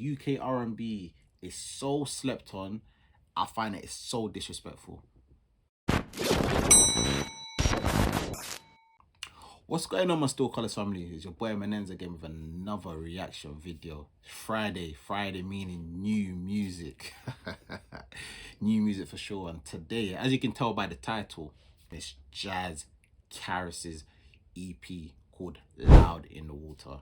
UK R&B is so slept on. I find it so disrespectful. What's going on, my Still Colors family? It's your boy Manenza again with another reaction video. Friday meaning new music. New music for sure. And today, as you can tell by the title, it's Jaz Karis's EP called Loud in the Water.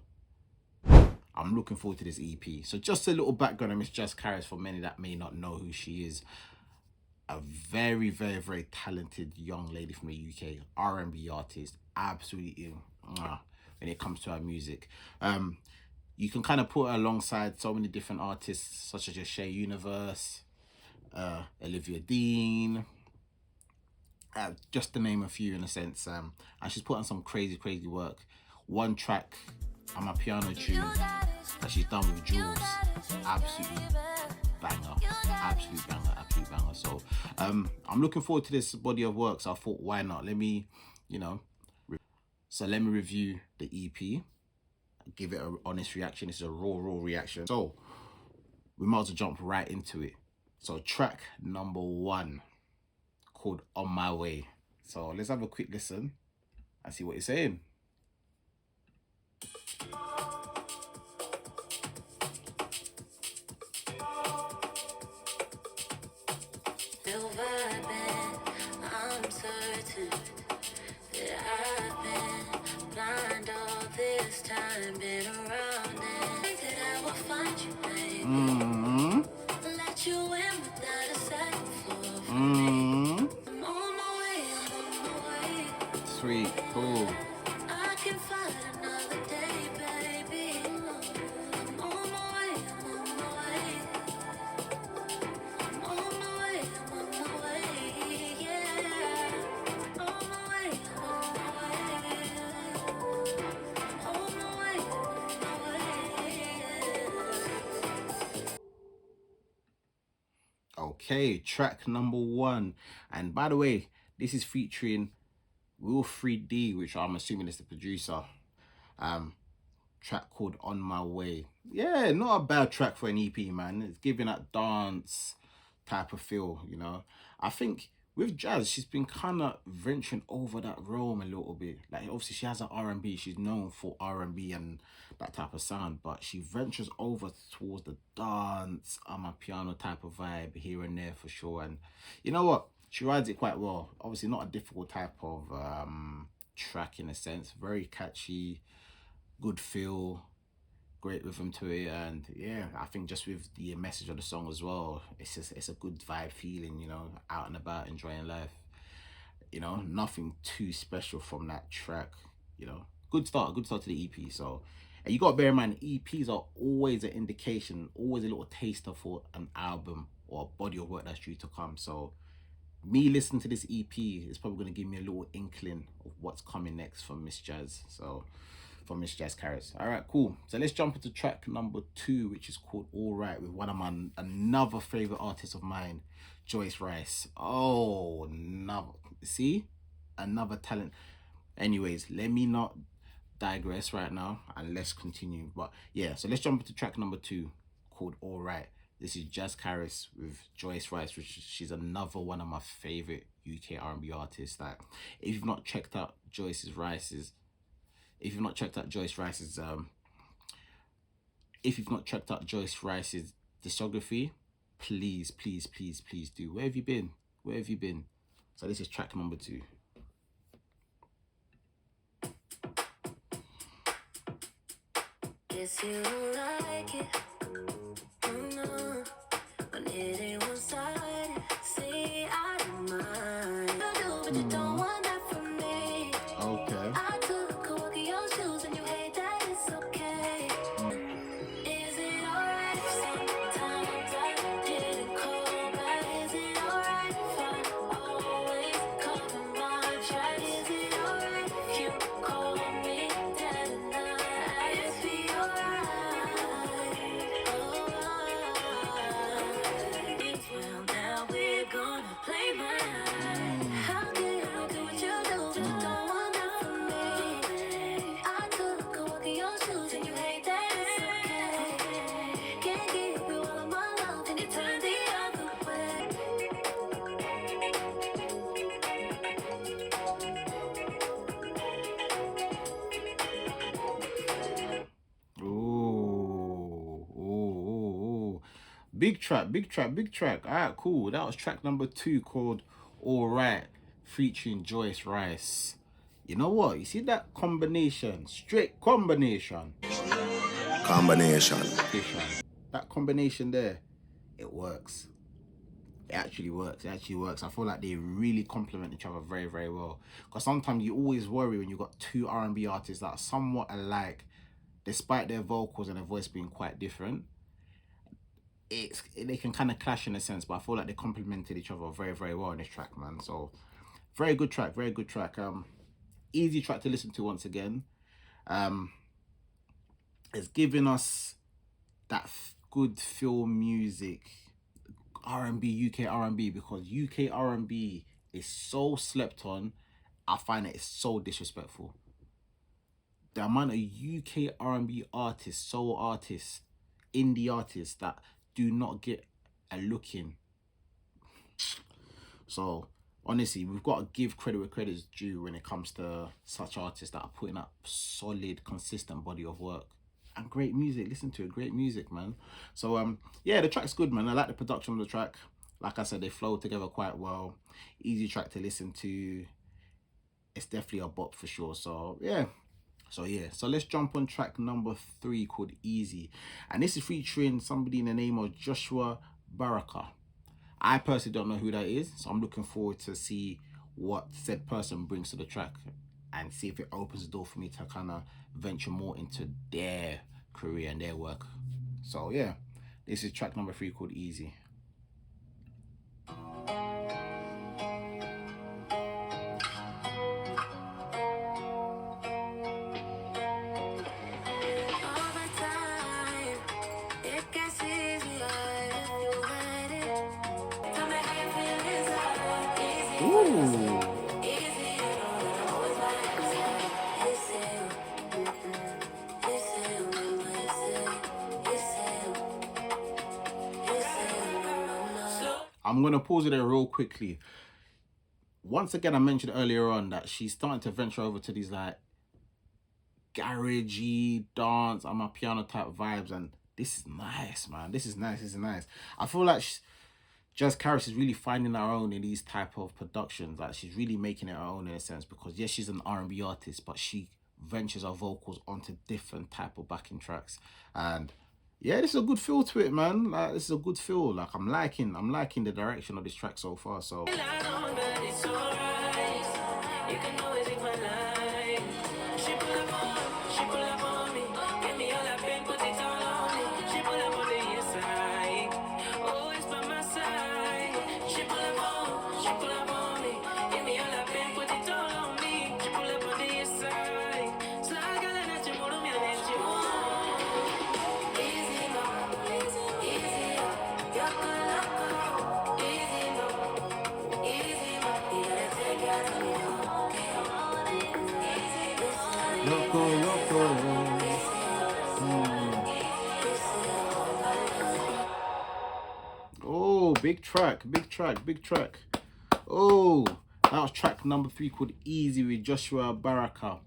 I'm looking forward to this EP. So just a little background on Miss Jaz Karis for many that may not know who she is. A very talented young lady from the UK, R&B artist, absolutely when it comes to her music. You can kind of put her alongside so many different artists such as your Shea Universe, Olivia Dean, just to name a few in a sense. And she's put on some crazy work. One track on my piano tune that she's done with Jules, absolutely banger, absolute banger. So I'm looking forward to this body of work, so I thought, why not, let me review the EP, give it an honest reaction. This is a raw reaction, so we might as well jump right into it. So track number 1 called On My Way. So let's have a quick listen and see what it's saying. I'm certain that I've been blind all this time, been around it. That I will find you, baby. Let you in without a second floor for me. I'm on my way. Sweet, cool. I can find another day, baby. I'm on my way. Okay, track number 1, and by the way, this is featuring Will 3D, which I'm assuming is the producer. Track called On My Way. Yeah, not a bad track for an EP, man. It's giving that dance type of feel, you know. I think with Jaz, she's been kind of venturing over that realm a little bit. Like, obviously she has an R&B, she's known for R&B and that type of sound, but she ventures over towards the dance, my piano type of vibe here and there for sure. And you know what, she rides it quite well. Obviously not a difficult type of track in a sense. Very catchy, good feel, great rhythm to it. And yeah, I think just with the message of the song as well, it's a good vibe feeling, you know, out and about enjoying life. You know, nothing too special from that track, you know. Good start to the EP. So, and you got to bear in mind, EPs are always an indication, always a little taster for an album or a body of work that's due to come. So me listening to this EP is probably going to give me a little inkling of what's coming next from Miss Jaz. So from Miss Jaz Karis. All right, cool. So let's jump into track number 2, which is called All Right, with one of my another favorite artist of mine, Joyce Rice. Oh, another talent. Anyways, let me not digress right now and let's continue. But yeah, so let's jump into track number 2 called All Right. This is Jaz Karis with Joyce Rice, which she's another one of my favorite UK R&B artists. Like, if you've not checked out Joyce Rice's discography, please do. Where have you been? So this is track number 2. Guess you don't like it. Oh no, when it ain't one side. See, I don't mind. You do, but you don't want that from me. Okay. I took a walk in your shoes and you hate that, it's okay. Is it alright if sometimes I didn't call back? Is it alright if I always cover my track? Is it alright if you call me dead at night? It'd be alright. Big track, big track, big track. All right, cool. That was track number 2 called All Right, featuring Joyce Rice. You know what? You see that combination, straight combination. Combination. That combination there, it works. It actually works. It actually works. I feel like they really complement each other very, very well. Because sometimes you always worry when you've got two R&B artists that are somewhat alike, despite their vocals and their voice being quite different. They can kind of clash in a sense, but I feel like they complemented each other very, very well in this track, man. So very good track, very good track. Easy track to listen to once again. It's giving us that good feel music, R&B, UK R&B, because UK R&B is so slept on. I find it is so disrespectful. The amount of UK R&B artists, soul artists, indie artists that do not get a look in. So honestly, we've got to give credit where credit is due when it comes to such artists that are putting up solid, consistent body of work and great music. Listen to it, great music, man. So yeah, the track's good, man. I like the production of the track. Like I said, they flow together quite well. Easy track to listen to. It's definitely a bop for sure. So yeah. So let's jump on track number 3 called Easy. And this is featuring somebody in the name of Joshua Baraka. I personally don't know who that is, so I'm looking forward to see what said person brings to the track and see if it opens the door for me to kind of venture more into their career and their work. So yeah, this is track number 3 called Easy. Ooh. I'm going to pause it there real quickly. Once again, I mentioned earlier on that she's starting to venture over to these like garagey dance, I'm a piano type vibes, and this is nice, man. This is nice. This is nice. I feel like Jaz Karis is really finding her own in these type of productions. Like she's really making it her own in a sense, because yes, she's an R&B artist, but she ventures her vocals onto different type of backing tracks. And yeah, this is a good feel to it, man. Like this is a good feel. Like I'm liking the direction of this track so far. So oh, big track, big track, big track. Oh, that was track number 3 called Easy with Joshua Baraka.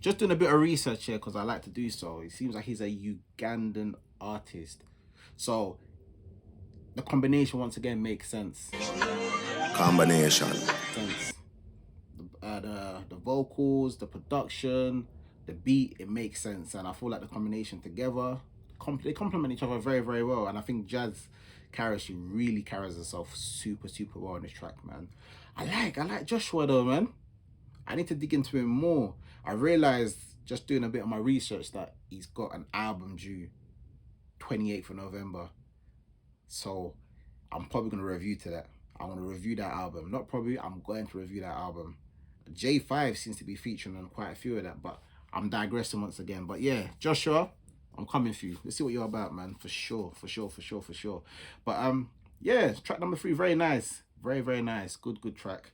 Just doing a bit of research here because I like to do so. It seems like he's a Ugandan artist. So the combination once again makes sense. Combination. Sense. The vocals, the production, the beat, it makes sense. And I feel like the combination together, they complement each other very, very well. And I think Jaz Karis, she really carries herself super, super well on this track, man. I like Joshua though, man. I need to dig into him more. I realized just doing a bit of my research that he's got an album due 28th of November. So I'm probably going to review to that. I want to review that album. Not probably, I'm going to review that album. J5 seems to be featuring on quite a few of that, but I'm digressing once again. But yeah, Joshua, I'm coming for you. Let's see what you're about, man. For sure. But yeah, track number 3, very nice. Very, very nice. Good track.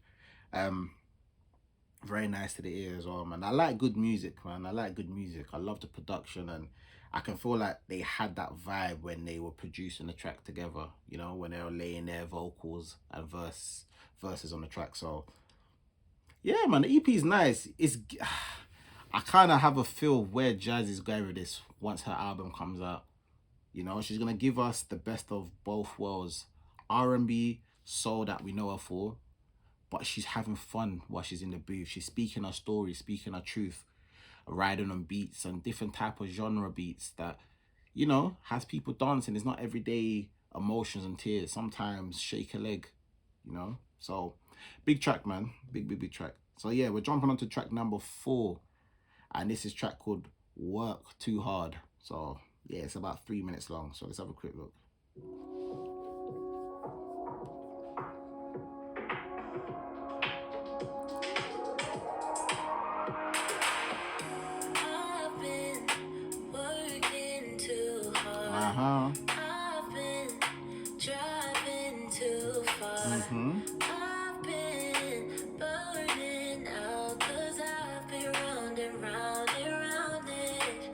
Very nice to the ear as well, man. I like good music, man. I like good music. I love the production, and I can feel like they had that vibe when they were producing the track together, you know, when they were laying their vocals and verses on the track. So yeah, man, the EP is nice. I kind of have a feel where Jaz is going with this once her album comes out. You know, she's gonna give us the best of both worlds. R&B, soul that we know her for, but she's having fun while she's in the booth. She's speaking her story, speaking her truth, riding on beats and different type of genre beats that, you know, has people dancing. It's not everyday emotions and tears. Sometimes shake a leg, you know. So big track, man. Big track. So yeah, we're jumping onto track number 4, and this is track called Work Too Hard. So yeah, it's about 3 minutes long. So let's have a quick look. I've been working too hard. Uh-huh. I've been driving too far. I've been burning out 'cause I've been round and round and round it.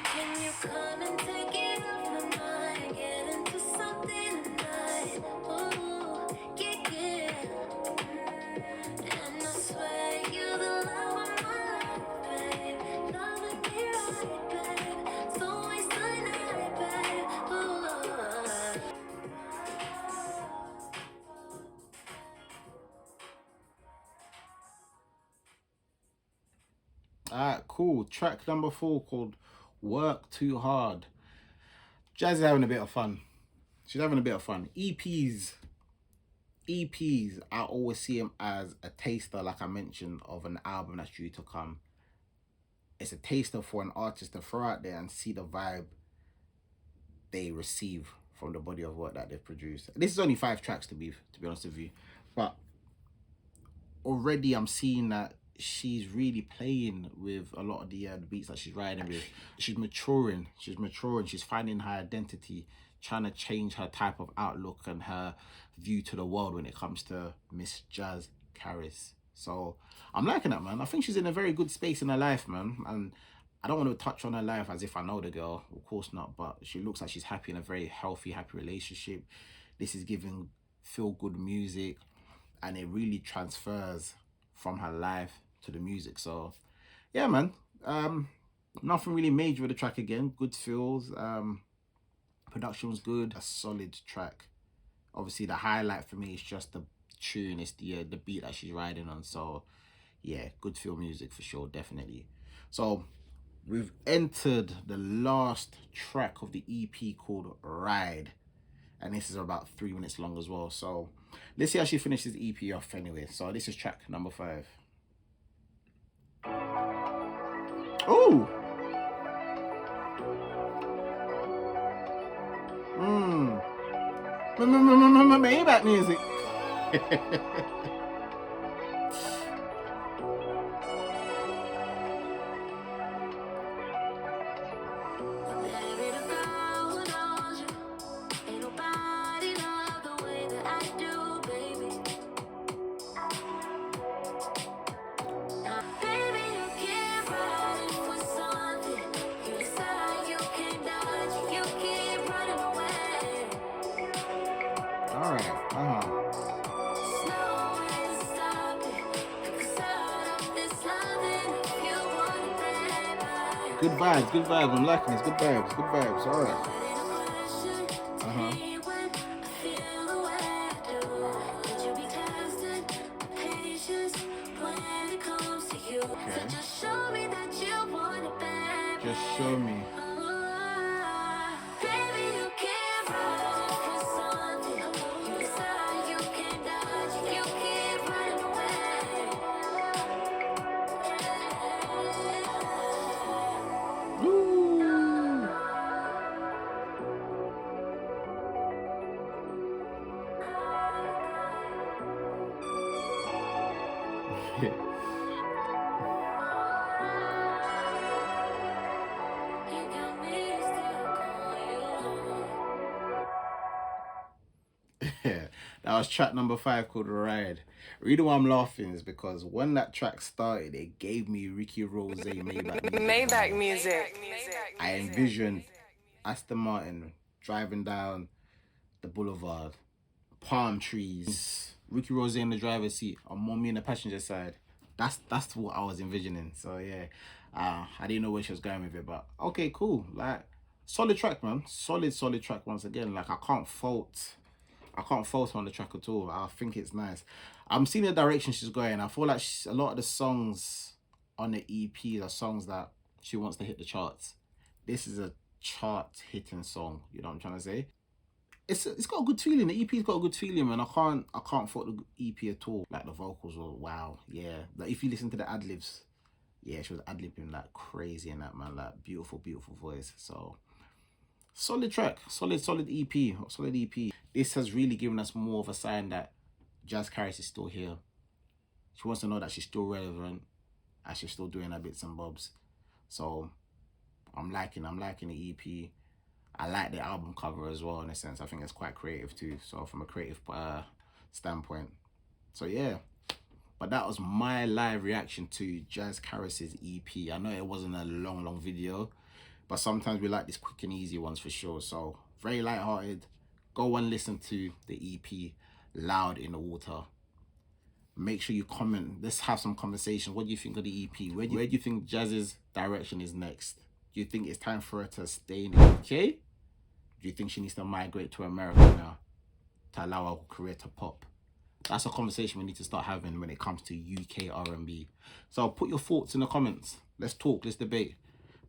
Can you come and take it off my mind? Get into something tonight. Ooh, yeah. And I swear you're the love of my life, babe. Loving me right, babe. It's always the night, babe. Ooh. Alright, cool. Track number 4 called Work Too Hard. Jazz is having a bit of fun. She's having a bit of fun. EPs, I always see them as a taster, like I mentioned, of an album that's due to come. It's a taster for an artist to throw out there and see the vibe they receive from the body of work that they've produced. This is only 5 tracks to be honest with you, but already I'm seeing that she's really playing with a lot of the beats that she's riding with. She's maturing. She's finding her identity, trying to change her type of outlook and her view to the world when it comes to Miss Jaz Karis. So I'm liking that, man. I think she's in a very good space in her life, man. And I don't want to touch on her life as if I know the girl, of course not, but she looks like she's happy in a very healthy, happy relationship. This is giving feel good music, and it really transfers from her life to the music. So yeah, man. Nothing really major with the track again. Good feels. Production was good. A solid track. Obviously the highlight for me is just the tune. It's the beat that she's riding on. So yeah, good feel music for sure, definitely. So we've entered the last track of the EP called Ride, and this is about 3 minutes long as well. So let's see how she finishes the EP off anyway. So this is track number 5. Oh! Maybach music. Good vibes. I'm liking this. Good vibes. All right. Okay. Just show me. Yeah, that was track number 5 called Ride. The reason why I'm laughing is because when that track started, it gave me Ricky Rose Maybach music. I envisioned Aston Martin driving down the boulevard, palm trees, Ricky Rose in the driver's seat, and Mommy in the passenger side. That's what I was envisioning. So yeah, I didn't know where she was going with it, but okay, cool. Like, Solid track, man. Solid track once again. Like, I can't fault on the track at all. I think it's nice. I'm seeing the direction she's going. I feel like a lot of the songs on the EP are songs that she wants to hit the charts. This is a chart hitting song. You know what I'm trying to say? It's got a good feeling. The EP's got a good feeling, man. I can't fault the EP at all. Like, the vocals were wow, yeah. Like, if you listen to the ad libs, yeah, she was ad libbing like crazy in that, man. Like, beautiful voice. So solid track, solid EP. This has really given us more of a sign that Jaz Karis is still here. She wants to know that she's still relevant and she's still doing her bits and bobs. So I'm liking the EP. I like the album cover as well, in a sense. I think it's quite creative too. So from a creative standpoint. So yeah. But that was my live reaction to Jaz Karis's EP. I know it wasn't a long video, but sometimes we like these quick and easy ones for sure. So very lighthearted. Go and listen to the EP, Loud in the Water. Make sure you comment. Let's have some conversation. What do you think of the EP? Where do you think Jaz's direction is next? Do you think it's time for her to stay in the UK? Do you think she needs to migrate to America now to allow her career to pop? That's a conversation we need to start having when it comes to UK R&B. So put your thoughts in the comments. Let's talk, let's debate.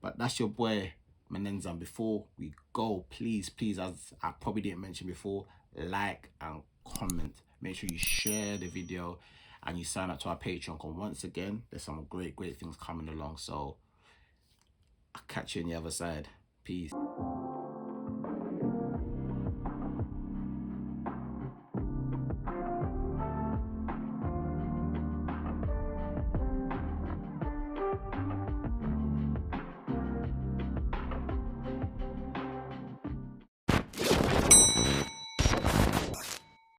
But that's your boy, Manenza. And before we go, please, as I probably didn't mention before, like and comment. Make sure you share the video and you sign up to our Patreon. Because once again, there's some great things coming along. So I'll catch you on the other side. Peace.